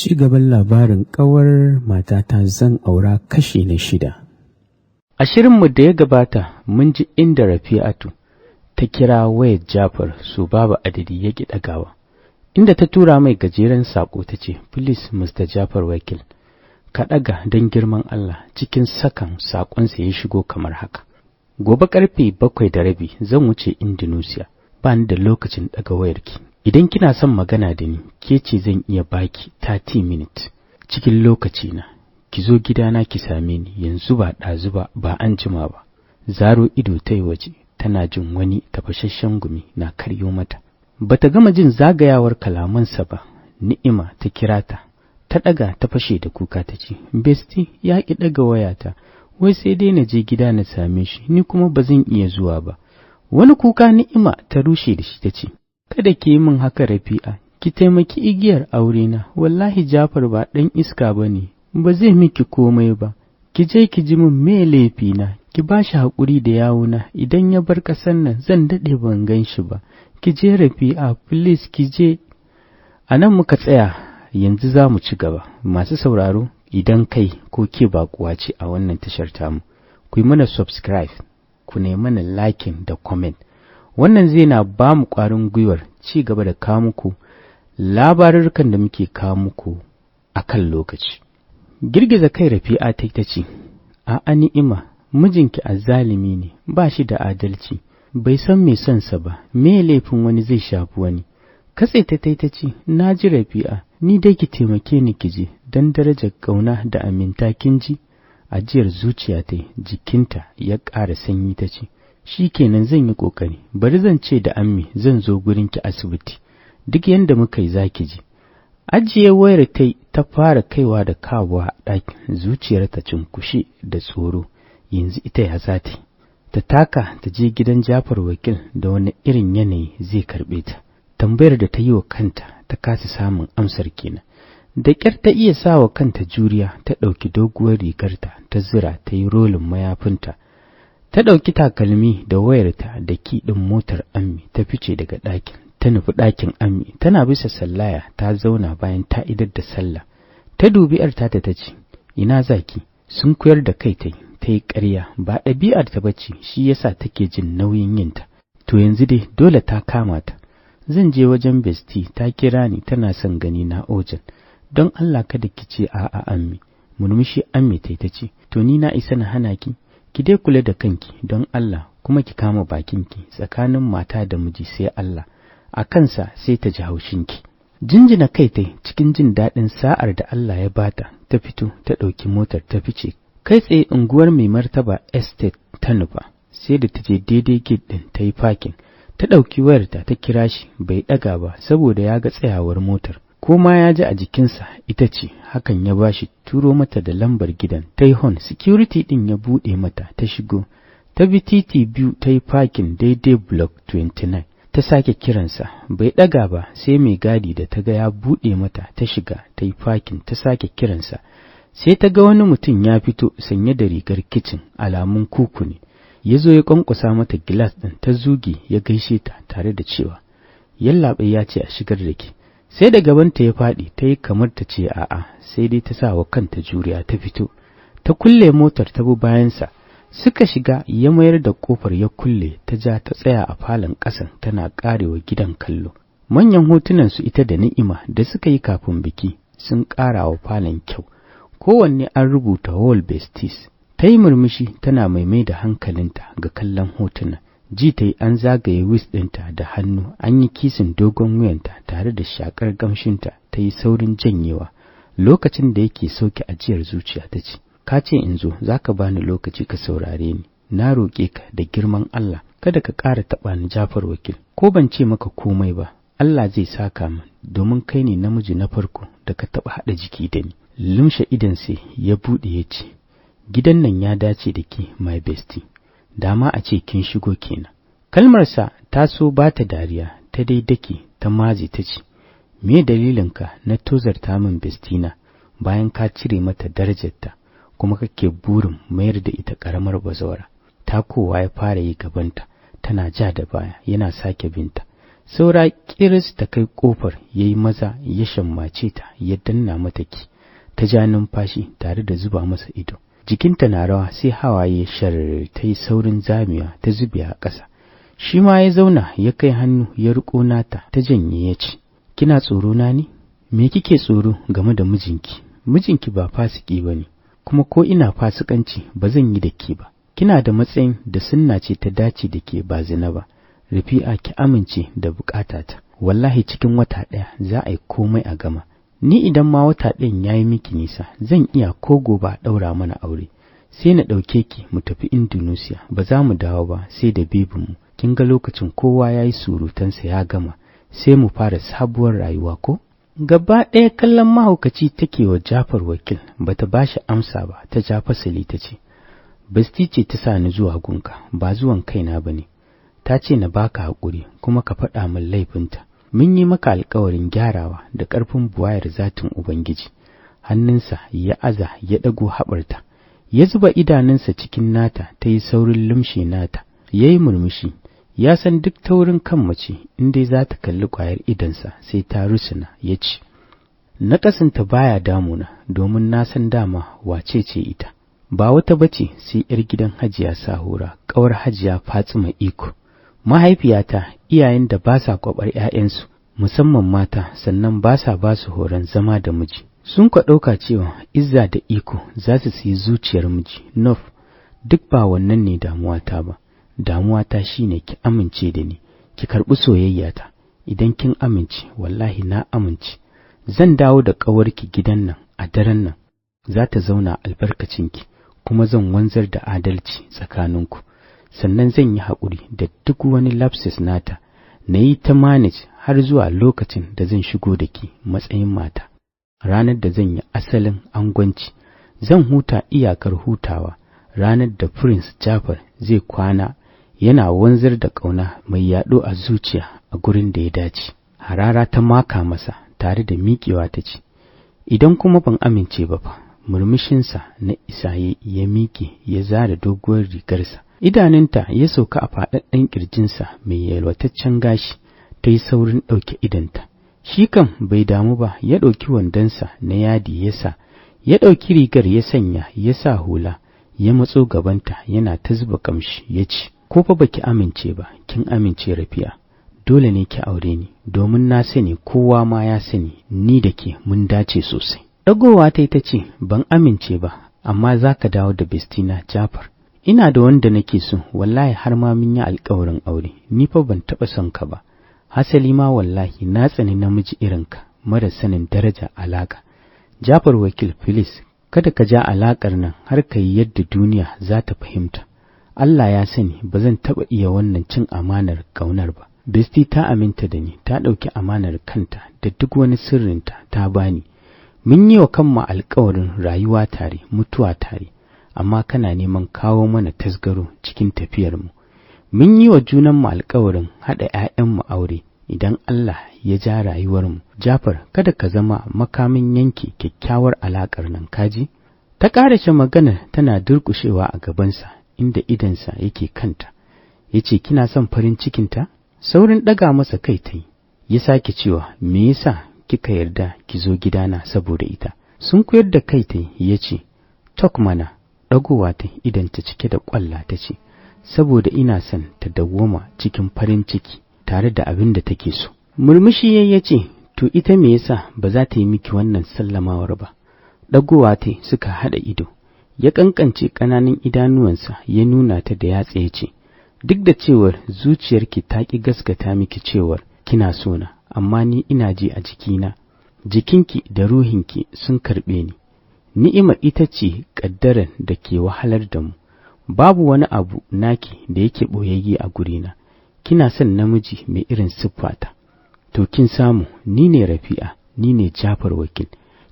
Ci gaban labarin ƙawar matata zan aura kashi na 6. A shirinmu da ya gabata mun ji inda Rafi'atu ta kira wayar Jafar su babu adadi ya ki ɗagawa, inda ta tura mai gajeren saƙo ta ce, "Please Mr. Jafar Wakil, ka ɗaga don girman Allah." Cikin sakan saƙonsa ya shigo kamar haka: "Gobe ƙarfe 7:30 zan wuce Indonesia, ba ni da lokacin ɗaga wayarki. Idan kina son magana da ni, ke ce zan iya baki 30 minutes cikin lokacina. Ki zo gidana ki same ni yanzu, ba ɗazu ba an jima ba." Zaro ido ta yi waje, tana jin wani tafashashen gumi na karyo mata. Bata gama jin zagayawar kalamansa ba, Ni'ima ta kira ta, ta ɗaga ta fashe da kuka ta ce, "Besti ya ki ɗaga wayata, wai sai dai na je gida na same shi, ni kuma ba zan iya zuwa ba." Wani kuka Ni'ima ta rushe da shi ta ce, "Kada ki yi min haka Rafi'a, ki taimaki igiyar aurena, wallahi Jafar ba ɗan iska ba ne, ba zai miki komai ba. Ki je ki ji min me laifina, ki ba shi haƙuri da yawuna, idan ya bar ƙasar nan zan daɗe ban gan shi ba. Ki je Rafi'a, please ki je." A nan muka tsaya, yanzu za mu ci gaba. Masu sauraro, idan kai ko ke baƙuwa ce a wannan tashar tamu, ku yi mana subscribe, ku nemi mana liking da comment. Wannan zai na ba mu ƙwarin gwiwar ci gaba da kawo muku labarurrukan da muke kawo muku a kan lokaci. Girgiza kai Rafi'a ta ce, "A'a Ni'ima, mijinki azzalimi ne, ba shi da adalci, bai san me son sa ba, me laifin wani zai shafi wani." Katse ta ce, "Na ji Rafi'a, ni dai ki taimake ni ki je, don darajar ƙauna da aminta kin ji." Ajiyar zuciya ta jikinta ya ƙara sanyi ta ce, "Shi kenan zan yi ƙoƙari, bari zan ce da Ammi zan zo gurinki asibiti, duk yanda muka yi za ki ji." Ajiye wayar ta fara kaiwa da kawowa a ɗakin, zuciyarta cunkushe da tsoro. Yanzu ita ya za ta taka ta je gidan Jafar Wakil, da wani irin yanayi zai karɓe ta? Tambayar da ta yi wa kanta ta kasa samun amsar kenan. Da ƙyar ta iya sa wa kanta juriya, ta ɗauki doguwar rigarta ta zura, ta yi rolin mayafinta, ta ɗauki takalmi da wayarta da kiɗin motar Ammi, ta fice daga ɗakin. Ta nufi ɗakin Ammi, tana bisa sallaya ta zauna bayan ta idar da sallah. Ta dubi ‘yarta ta ce, "Ina zaki?" Sun koyar da kai ta yi ƙarya, ba ɗabi'ar ta bace, shi yasa take jin nauyin yinta. To yanzu dai dole ta kama ta. "Zan je wajen Besti, ta kira ni tana son gani na ojan. Don Allah kada ki ce a'a Ammi." Murmushi Ammi ta ce, "To ni na isa na hana ki? Ki dai kula da kanki don Allah, kuma ki kama bakinki, tsakanin mata da miji sai Allah, a kansa sai ta ji haushinki." Jinjina kai cikin jin daɗin sa'ar da Allah ya bata, ta fito ta ɗauki motar ta fice. Kai tsaye unguwar Mai Martaba Estate ta nufa, sai da ta je daidai gate ɗin ta yi parking. Ta ɗauki wayarta ta kira shi, bai ɗaga ba saboda ya ga tsayawar motar. Ko ma ya ji a jikinsa ita ce, hakan ya bashi turo mata da lambar gidan. Ta yi hon, security ɗin ya buɗe mata, ta shigo. Ta bi titi biyu ta yi parking daidai block 29. Ta sake kiransa, bai ɗaga ba, sai mai gadi da ta ga ya buɗe mata ta shiga ta yi parking. Ta sake kiransa, sai ta ga wani mutum ya fito sanye da rigar kicin, alamun kuku ne. Ya zo ya ƙwanƙwasa mata gilas ɗin, ta zuge ya gaishe ta tare da cewa, "Yallaɓai ya ce a shigar da ke." Sai da gabanta ya faɗi, ta yi kamar ta ce a'a, sai dai ta sa wa kanta juriya ta fito. Ta kulle motar ta bi bayansa, suka shiga, ya mayar da ƙofar ya kulle. Ta ja ta tsaya a falon ƙasan tana ƙarewa gidan kallo. Manyan hotunan su ita da Ni'ima da suka yi kafin biki sun ƙara wa falon kyau, kowanne an rubuta Wall Besties. Ta yi murmushi tana maimai da hankalinta ga kallon hotunan. Ji ta yi an zagaye wis ɗinta da hannu, an yi kisin dogon wuyanta tare da shakar gamshinta. Ta yi saurin janyewa. Lokacin da yake sauke ajiyar zuciya ta ce, "Ka ce in zo, za ka bani lokaci ka saurare ni. Na roƙe ka da girman Allah, kada ka ƙara taɓa ni Jafar Wakil. Ko ban ce maka komai ba, Allah zai saka min, domin kai ne namiji na farko da ka taɓa haɗa jiki da ni." Lumshe idansa ya buɗe ya ce, "Gidan nan ya dace da ke, my bestie. Dama a ce kin shigo kenan." Kalmarsa ta so ba ta dariya, ta dai dake ta maje ta ce, "Me dalilinka na tozarta min bestina, bayan ka cire mata darajarta kuma kake burin mayar da ita ƙaramar bazawara?" Takowa ya fara yi gabanta, tana ja da baya, yana sake binta. saura kiris ta kai kofar yayi maza ya shammace ta ya danna mata ki, ta ja numfashi tare da zuba masa ido. Jikinta na rawa sai hawaye shar ta yi saurin zamiya ta zube a ƙasa. Shi ma ya zauna ya kai hannu ya riko nata ta janye ya ce, kina tsoro na ne? Me kike tsoro game da mijinki? Mijinki ba fasiki bane, kuma ko ina fasikanci ba zan yi da ke ba. Kina da matsayin da sunna ce ta dace da ke ba zina ba. Rafi'a, ki amince da bukatata. Wallahi cikin wata ɗaya za a yi komai a gama. Ni idan ma wata ɗayan yayi miki nisa, zan iya ko gobe a ɗaura mana aure. Sai na ɗauke ki mu tafi Indonesia, ba za mu dawo ba sai da bebinmu. Kin ga lokacin kowa yayi surutansa ya gama, sai mu fara sabuwar rayuwa ko? Gaba ɗaya kallon mahaukaci take wa Jafar Wakil, bata bashi amsa ba, ta ja fasali ta ce, Basti ce ta sa ni zuwa gunka, ba zuwan kaina bane. Ta ce na baka haƙuri kuma ka faɗa min laifinta. Mun yi maka alƙawarin gyarawa da ƙarfin buwayar zatin Ubangiji. Hannunsa ya aza ya ɗago haɓarta, ya zuba idanunsa cikin nata, ta yi saurin lumshe nata, ya yi murmushi. Ya san duk taurin kan mace in dai za ta kalli ƙwayar idansa sai ta rusuna, ya ce, Naƙasinta baya damuna domin na san dama wace ce ita. Ba wata bace sai ‘yar gidan Hajiya Sahura, ƙawar Hajiya Fatsima Iko. Mahaifiyata, iyayen da ba sa kwabar ‘ya'yansu, musamman mata, sannan ba sa ba su horon zama da miji. Sun ɗauka cewa izza da iko za su siyi zuciyar miji. Nof, duk ba wannan ne damuwata ba. Damuwata shine ki amince da ni, ki karɓi soyayyata. Idan kin amince, wallahi na amince. Zan dawo da ƙawarki gidan nan a daren nan. Za ta zauna albarkacinki, kuma zan wanzar da adalci tsakaninku. Sannan zan yi haƙuri da duk wani lapses nata, na yi ta manage har zuwa lokacin da zan shigo da ki matsayin mata. Ranar da zan yi asalin angwanci, zan huta iyakar hutawa, ranar da Prince Jafar zai kwana yana wanzar da ƙauna mai yaɗo a zuciya a gurin da ya dace. Harara ta maka masa tare da miƙewa ta ce, Idan kuma ban amince ba fa. Murmushinsa na isaye ya miƙe ya zara doguwar rigarsa. Idanunta ya sauka a faɗaɗɗen ƙirjinsa mai yalwataccen gashi, ta yi saurin ɗauke idanta. Shi kam bai damu ba, ya ɗauki wandonsa na yadi ya sa, ya ɗauki rigar ya sanya, ya sa hula, ya matso gabanta yana ta zuba ƙamshi ya ce, Ko fa baki amince ba, kin amince Rafi'a, dole ne ki aure ni, domin na sani kowa ma ya sani ni da ke mun dace sosai. Ɗagowa ta ce, Ban amince ba, amma za ka dawo da bestina Jafar. Ina da wanda nake so, wallahi har ma mun yi alƙawarin aure, ni fa ban taɓa son ka ba. Hasali ma wallahi na tsani namiji irinka, mara sanin daraja alaƙa. Jafar Wakil, Filis, kada ka ja alaƙar nan har ka yi yadda duniya za ta fahimta. Allah ya sani ba zan taɓa iya wannan cin amanar ƙaunar ba. Besti ta aminta da ni, ta ɗauki amanar kanta da duk wani sirrinta ta bani. Mun yi wa kanmu alƙawarin rayuwa tare, mutuwa tare, amma kana neman kawo mana tasgaro cikin tafiyarmu. Mun yi wa junanmu alƙawarin haɗa ‘ya'yanmu aure idan Allah ya ja rayuwarmu. Jafar, kada ka zama makamin yanke kyakkyawar alaƙar nan, kaji? Ta ƙarashe maganar tana durƙushewa a gabansa inda idansa yake kanta. Ya ce, Kina son farin cikinta? Saurin ɗaga masa kai ta yi, ya sake cewa, Me yasa kika yarda ki zo gidana saboda ita? Sun koyar da kai ta yi, ya ce, Tok mana, ɗagowa ta idanta cike da ƙwalla ta ce, Saboda ina son ta dawwama cikin farin ciki tare da abin da take so. Murmushi ya ce, To ita me yasa ba za ta yi miki wannan sallamawar ba? Ɗagowa ta suka haɗa ido, ya ƙanƙance ƙananan idanuwansa ya nuna ta da yatsa ya ce, Duk da cewar zuciyarki ta ƙi gaskata miki cewar kina sona, amma ni ina ji a jikina, jikinki da ruhinki sun karɓe ni. Ni'imar ita ce ƙaddarar da ke wahalar da mu, babu wani abu naki da yake ɓoyayye a gurina. Kina son namiji mai irin siffata, to kin samu, ni ne Rafi'a, ni ne Jafar Wakil,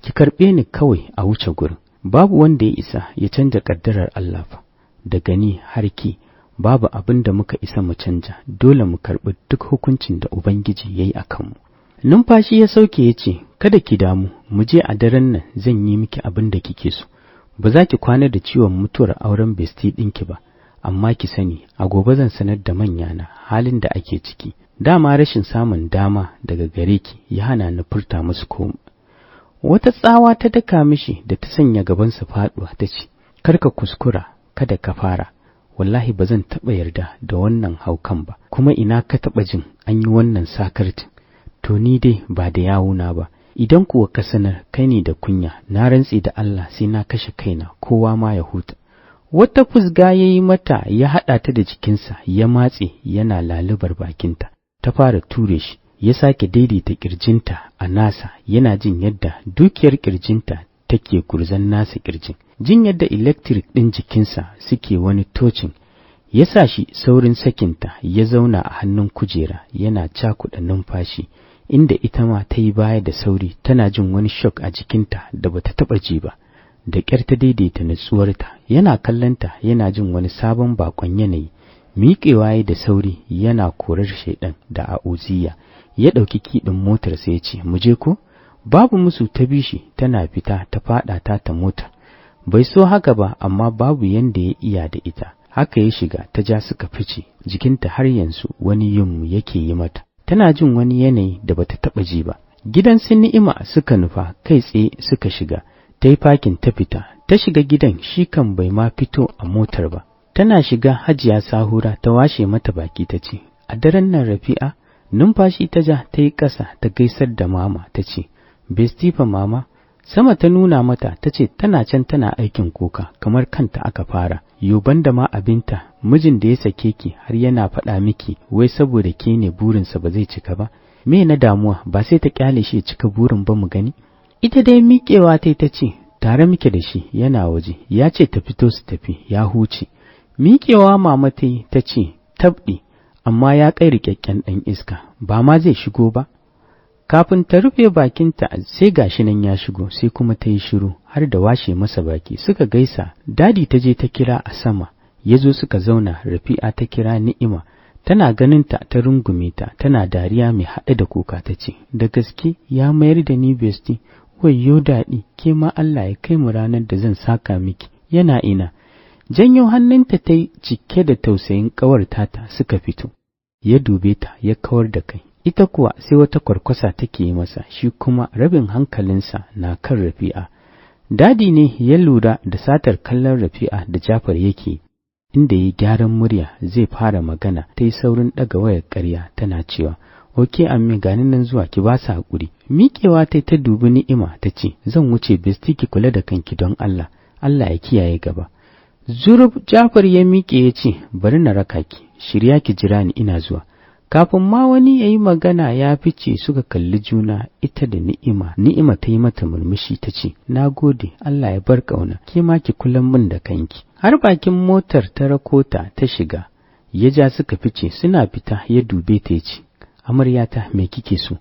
ki karɓe ni kawai a wuce gurin. Babu wanda ya isa ya canja ƙaddarar Allah fa, daga ni har ki. Babu abin da muka isa mu canja, dole mu karɓi duk hukuncin da Ubangiji ya yi a kanmu. Numfashi ya sauke ya ce, Kada ki damu, mu je a daren nan zan yi miki abin da kike so. Ba za ki kwana da ciwon mutuwar auren besti ɗinki ba, amma ki sani, a gobe zan sanar da manyana halin da ake ciki, dama rashin samun dama daga gare ki ya hana ni furta musu komai. Wata tsawa ta daka mishi da ta sanya gabansa faduwa ta ce, karka kuskura, kada ka fara, wallahi ba zan taɓa yarda da wannan haukan ba, kuma ina ka taɓa jin an yi wannan sakartin, to ni dai ba da yawuna ba, idan kuwa ka sanar kai ne da kunya, na rantse da Allah sai na kashe kaina, kowa ma ya huta. Wata fusga ya yi mata ya haɗa ta da jikinsa ya matse yana lalubar bakinta, ta fara ture shi, ya sake daidaita ƙirjinta a nasa yana jin yadda dukiyar ƙirjinta take gurzan nasa ƙirjin, jin yadda electric ɗin jikinsa suke wani tocin, ya sa shi saurin sakinta ya zauna a hannun kujera yana cakuɗa numfashi, inda ita ma ta yi baya da sauri tana jin wani shock a jikinta da bata taɓa ji ba. Da ƙyar ta daidaita natsuwarta, yana kallanta yana jin wani sabon bakon yanayi, miƙewa ya da sauri yana korar shaidan da a'uziya, ya ɗauki kiɗin motar sai ya ce, mu je ko? Babu musu ta bishi tana fita ta faɗa ta motar. Bai so haka ba amma babu yanda ya iya da ita, haka ya shiga ta ja suka fice, jikinta har yanzu wani yunmu yake yi mata. Tana jin wani yanayi da bata taɓa ji ba. Gidan su Ni'ima suka nufa, kai tsaye suka shiga. Ta yi fakin ta fita, ta shiga gidan shi kan bai ma fito a motar ba. Tana shiga Hajiya Sahura ta washe mata baki ta ce, a daren nan Rafi'a, numfashi ta ja ta yi ƙasa ta gaisar da mama ta ce, Bestifa mama, sama ta nuna mata ta ce tana can tana aikin kuka kamar kanta aka fara, yoban da ma abinta mijin da ya sake ki har yana faɗa miki wai saboda ke ne burinsa ba zai cika ba, me na damuwa ba sai ta kyale shi ya cika burin ba mu gani. Ita dai miƙewa ta ce, tare muke da shi yana waje, ya ce ta fito su tafi, ya huce. Miƙewa mama ta ce, tabɗi, amma ya kai riƙaƙƙen ɗan iska, ba ma zai shigo ba. Kafin ta rufe bakinta sai gashi nan ya shigo, sai kuma ta yi shiru har da washe masa baki, suka gaisa. Dadi ta je ta kira a sama, ya zo suka zauna. Rafi'a ta kira Ni'ima, tana ganinta ta rungume ta, tana dariya mai haɗe da kuka ta ce, da gaske ya mayar da ni besti. Wayyo daɗi, ke ma Allah ya kai mu ranar da zan saka miki, yana ina. Janyo hannunta ta yi cike da tausayin ƙawar tata suka fito. Ya dube ta ya kawar da kai, ita kuwa sai wata kwarkwasa take yi masa, shi kuma rabin hankalinsa na kan Rafi'a. Dadi ne ya lura da satar kallon Rafi'a da Jafar yake, inda ya gyaran murya zai fara magana, ta yi saurin ɗaga wayar ƙarya tana cewa, Oke amme gani nan zuwa ki ba su haƙuri. Miƙewa ta dubi Ni'ima ta ce, zan wuce besti ki kula da kanki don Allah, Allah ya kiyaye gaba. Zurub Jafar ya miƙe ya ce, bari na raka ki, shirya ki jira ni ina zuwa. Kafin ma wani ya yi magana ya fice suka kalli juna ita da Ni'ima. Ni'ima ta yi mata murmushi ta ce, na gode, Allah ya bar ƙauna, ke ma ki kula min da kanki. Har bakin motar ta rakota ta shiga, ya ja suka fice. Suna fita ya dube ta ya ce, amaryata me kike so?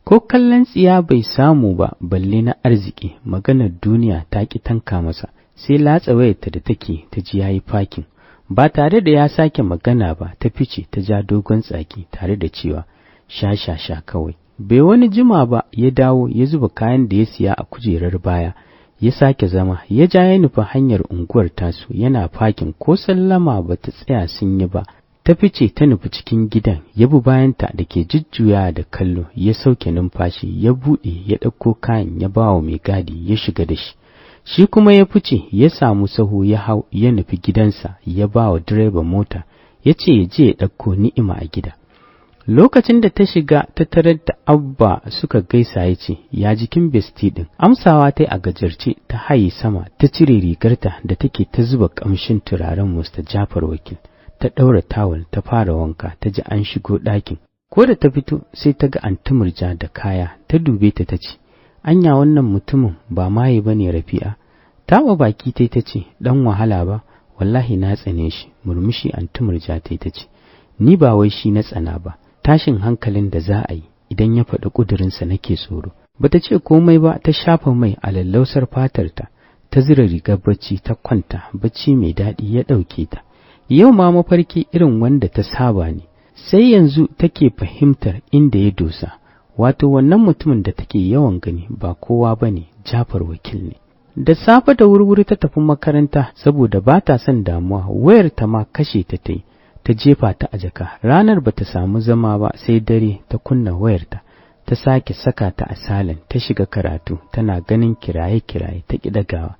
Ko kallon tsiya bai samu ba balle na arziki, maganar duniya ta ki tanka masa, sai latsa wayarta da take ta ji yayi fakin. Ba tare da ya sake magana ba ta fice ta ja dogon tsaki tare da cewa sha kawai. Bai wani jima ba ya dawo ya zuba kayan da ya siya a kujerar baya, ya sake zama, ya ja ya nufi hanyar unguwar tasu yana fakin, ko sallama ba ta tsaya sun yi ba. Ta fice ta nufi cikin gidan, ya bi bayanta da ke jujjuya da kallo, ya sauke numfashi, ya buɗe ya ɗauko kayan ya ba wa mai gadi ya shiga da shi. Shi kuma ya fice ya samu sahu ya hau ya nufi gidansa, ya ba wa direban mota ya ce ya je ya ɗauko Ni'ima a gida. Lokacin da ta shiga ta tarar da Abba suka gaisa ya ce, ya jikin besti ɗin? Amsawa ta a gajarce ta haye sama ta cire rigarta da take ta zuba ƙamshin turaren Mr. Jafar Wakil. Ta ɗaura tawul ta fara wanka, ta ji an shigo ɗakin. Ko da ta fito sai ta ga Anti Murja da kaya, ta dube ta ce, anya wannan mutumin ba maye ba ne Rafi'a? Taɓa baki ta ce, ɗan wahala ba, wallahi na tsane shi. Murmushi Anti Murja ta ce, ni ba wai shi na tsana ba, tashin hankalin da za a yi idan ya faɗi ƙudurinsa nake tsoro. Bata ce komai ba, ta shafa mai a lallausar fatarta, ta zira rigar bacci ta kwanta, bacci mai daɗi ya ɗauke ta. Yau ma mafarki irin wanda ta saba ne, sai yanzu take fahimtar inda ya dosa, wato wannan mutumin da take yawan gani ba kowa ba ne, Jafar Wakil ne. Da safe da wurwuri ta tafi makaranta saboda ba ta son damuwa, wayar ta ma kashe ta yi. Ta ta jefa ta a jaka. Ranar bata samu zama ba sai dare ta kunna wayarta, ta sake saka ta a salon, ta shiga karatu, tana ganin kiraye-kiraye ta ƙidagawa.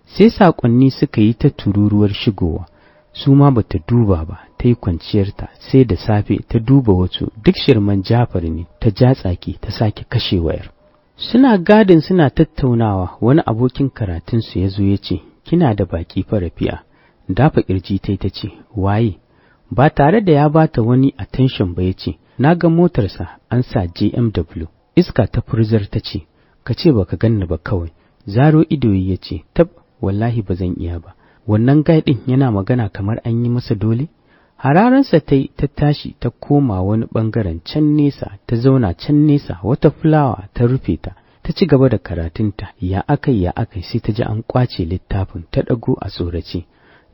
Sai saƙonni suka yi ta tururuwar shigowa, su ma bata duba ba, ta yi kwanciyarta. Sai da safe ta duba wasu, duk shirman Jafar ne. Ta ja tsaki ta sake kashe wayar. Suna gadin suna tattaunawa, wani abokin karatunsu ya zo ya ce, kina da baki fa Rafi'a. Dafa ƙirji ta ce, waye? Ba tare da ya bata wani attention ba ya ce, na ga motarsa an sa JMW. Iska ta furzar ta ce, ka ce baka ganni ba kawai. Zaro ido ya ce, tab, wallahi ba zan iya ba. Wannan gai ɗin yana magana kamar an yi masa dole? Hararansa ta tashi ta koma wani ɓangaren can nesa, ta zauna can nesa, wata fulawa ta rufe ta. Ta ci gaba da karatunta, ya akai sai ta ji an ƙwace littafin, ta ɗago a tsorace.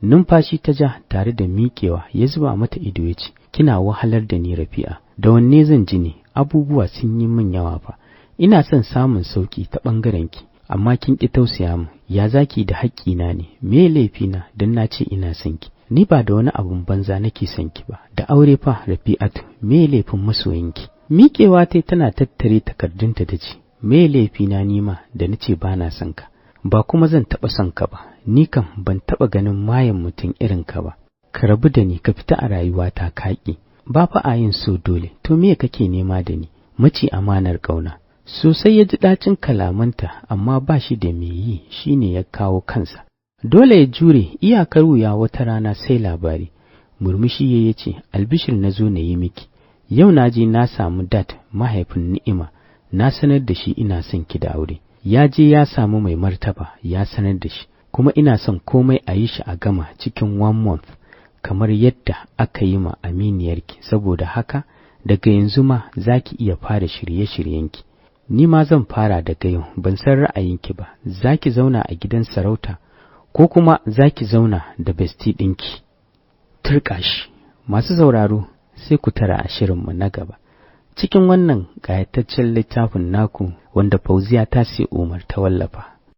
Numfashi ta ja tare da miƙewa, ya zuba mata ido ya ce, kina wahalar da ni Rafi'a, da wanne zan ji ne? Abubuwa sun yi min yawa fa. Ina son samun sauki ta ɓangarenki, amma kin ƙi tausaya min. Ya zaki da haƙƙina ne? Me laifina don na ce ina son ki? Ni ba da wani abun banza nake son ki ba. Da aure fa Rafi'atu, me laifin masoyinki? Miƙewa tana tattare takardunta ta ce, me laifina nima da nace ba na son ka? Ba kuma zan taɓa son ka ba. Ni kam ban taɓa ganin mayan mutum irin ka ba. Ka rabu da ni, ka fita a rayuwata kaƙi. Ba fa a yin so dole. To me kake nema da ni? Mace amanar ƙauna. Sosai ya ji ɗacin kalamanta, amma ba shi da me yi, shi ne ya kawo kansa. Dole ya jure, iyakar wuya wata rana sai labari. Murmushi ya ce, albishir na zo na yi miki. Yau na je na samu dat mahaifin Ni'ima, na sanar da shi ina son ki da aure. Ya je ya samu mai martaba, ya sanar da shi, kuma ina son komai a yi shi a gama cikin 1 month, kamar yadda aka yi ma aminiyarki. Saboda haka, daga yanzu ma za ki iya fara shirye-shiryenki. Ni ma zan fara daga yau, ban san ra'ayinki ba. Za ki zauna a gidan sarauta, ko kuma za ki zauna da besti ɗinki? Turƙa shi. Masu sauraro, sai ku tara a shirinmu na gaba, cikin wannan ƙayataccen littafin naku wanda Fauziya Tasi Umar ta wallafa.